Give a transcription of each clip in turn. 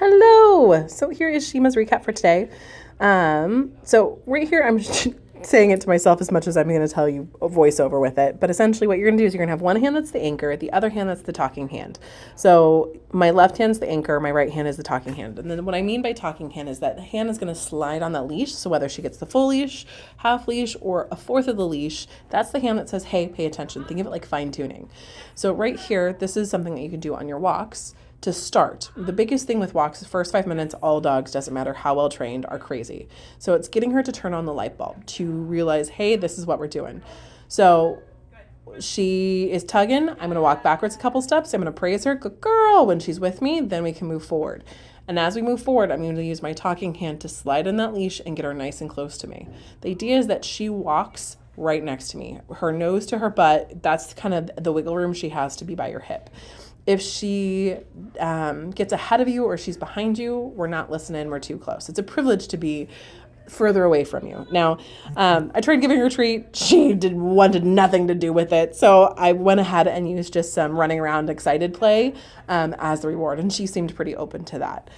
Hello! So here is Shima's recap for today. So right here, I'm saying it to myself as much as I'm going to tell you a voiceover with it. But essentially what you're going to do is you're going to have one hand that's the anchor, the other hand that's the talking hand. So my left hand's the anchor, my right hand is the talking hand. And then what I mean by talking hand is that the hand is going to slide on that leash. So whether she gets the full leash, half leash, or a fourth of the leash, that's the hand that says, hey, pay attention. Think of it like fine tuning. So right here, this is something that you can do on your walks. To start, the biggest thing with walks, the first 5 minutes, all dogs, doesn't matter how well trained, are crazy. So it's getting her to turn on the light bulb to realize, hey, this is what we're doing. So she is tugging. I'm going to walk backwards a couple steps. I'm going to praise her. Good girl. When she's with me, then we can move forward. And as we move forward, I'm going to use my talking hand to slide in that leash and get her nice and close to me. The idea is that she walks right next to me. Her nose to her butt, that's kind of the wiggle room she has to be by your hip. If she gets ahead of you or she's behind you, we're not listening, we're too close. It's a privilege to be further away from you. Now, I tried giving her a treat. She wanted nothing to do with it. So I went ahead and used just some running around excited play as the reward. And she seemed pretty open to that.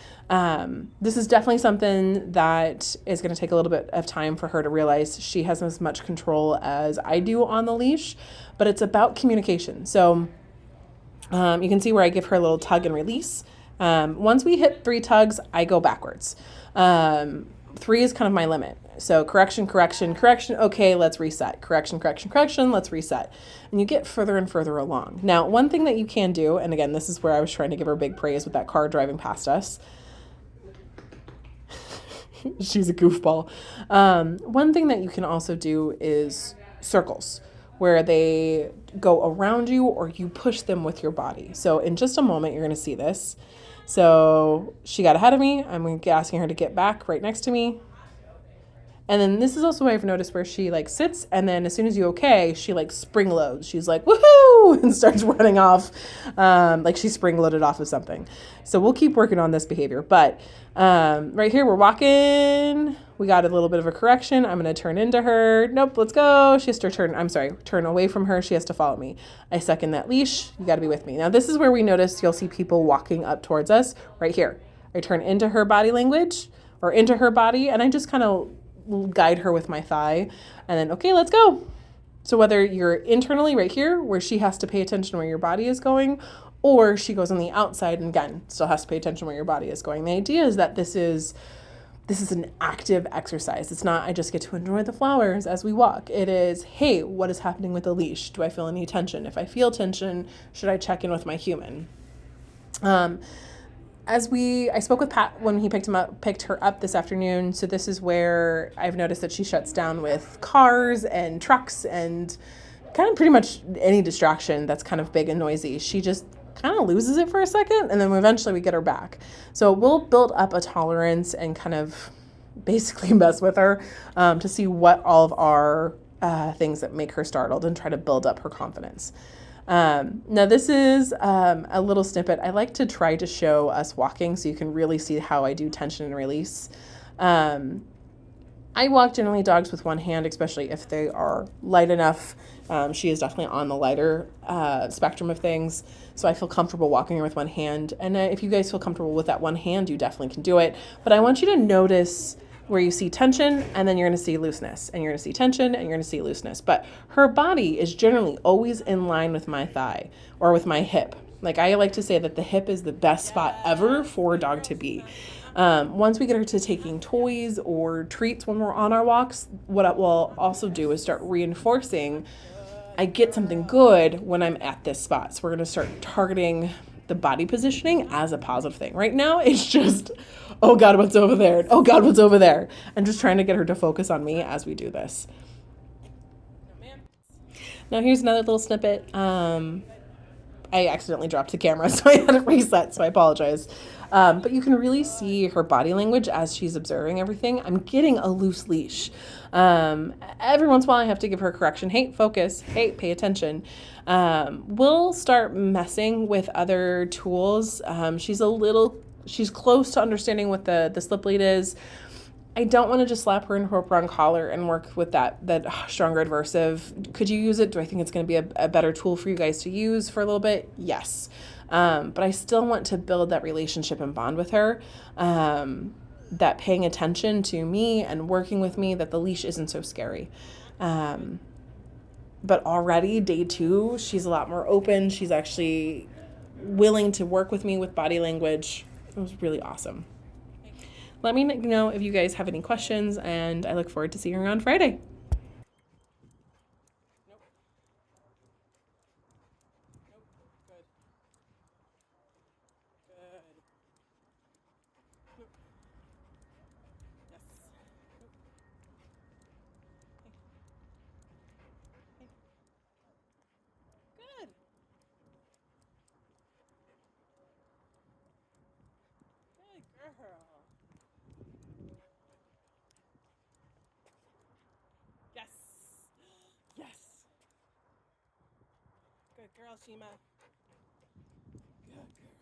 This is definitely something that is going to take a little bit of time for her to realize she has as much control as I do on the leash, but it's about communication. So you can see where I give her a little tug and release. Once we hit 3 tugs, I go backwards. 3 is kind of my limit. So correction, correction, correction. Okay, let's reset. Correction, correction, correction. Let's reset. And you get further and further along. Now, one thing that you can do, and again, this is where I was trying to give her big praise with that car driving past us. She's a goofball. One thing that you can also do is circles, where they go around you or you push them with your body. So in just a moment, you're going to see this. So she got ahead of me. I'm asking her to get back right next to me. And then this is also what I've noticed where she like sits, and then as soon as you okay, she like spring loads. She's like, woohoo, and starts running off like she spring loaded off of something. So we'll keep working on this behavior. But right here, we're walking. We got a little bit of a correction. I'm going to turn into her. Nope, let's go. She has to turn away from her. She has to follow me. I suck in that leash. You got to be with me. Now, this is where we notice you'll see people walking up towards us right here. I turn into her body language or into her body, and I just kind of guide her with my thigh, and then, okay, let's go. So whether you're internally right here where she has to pay attention where your body is going, or she goes on the outside and again still has to pay attention where your body is going. The idea is that this is an active exercise. It's not I just get to enjoy the flowers as we walk. It is, hey, what is happening with the leash? Do I feel any tension? If I feel tension, should I check in with my human? I spoke with Pat when he picked her up this afternoon. So this is where I've noticed that she shuts down with cars and trucks and kind of pretty much any distraction that's kind of big and noisy. She just kind of loses it for a second, and then eventually we get her back. So we'll build up a tolerance and kind of basically mess with her to see what all of our things that make her startled and try to build up her confidence. Now this is a little snippet. I like to try to show us walking so you can really see how I do tension and release. I walk generally dogs with one hand, especially if they are light enough. She is definitely on the lighter spectrum of things, so I feel comfortable walking her with one hand. And if you guys feel comfortable with that one hand, you definitely can do it. But I want you to notice where you see tension, and then you're going to see looseness, and you're going to see tension, and you're going to see looseness. But her body is generally always in line with my thigh or with my hip. Like I like to say that the hip is the best spot ever for a dog to be. Once we get her to taking toys or treats when we're on our walks, what it will also do is start reinforcing I get something good when I'm at this spot. So we're going to start targeting the body positioning as a positive thing. Right now, it's just, oh God, what's over there? Oh God, what's over there? And just trying to get her to focus on me as we do this. Now here's another little snippet. I accidentally dropped the camera, so I had it reset, so I apologize. But you can really see her body language as she's observing everything. I'm getting a loose leash. Every once in a while I have to give her a correction. Hey, focus. Hey, pay attention. We'll start messing with other tools. She's close to understanding what the slip lead is. I don't want to just slap her in her prong collar and work with that stronger adversive. Could you use it? Do I think it's going to be a better tool for you guys to use for a little bit? Yes. But I still want to build that relationship and bond with her. That paying attention to me and working with me, that the leash isn't so scary. But already day 2, she's a lot more open. She's actually willing to work with me with body language. It was really awesome. Let me know if you guys have any questions, and I look forward to seeing you on Friday. Yes. Yes. Good girl, Shima. Good girl.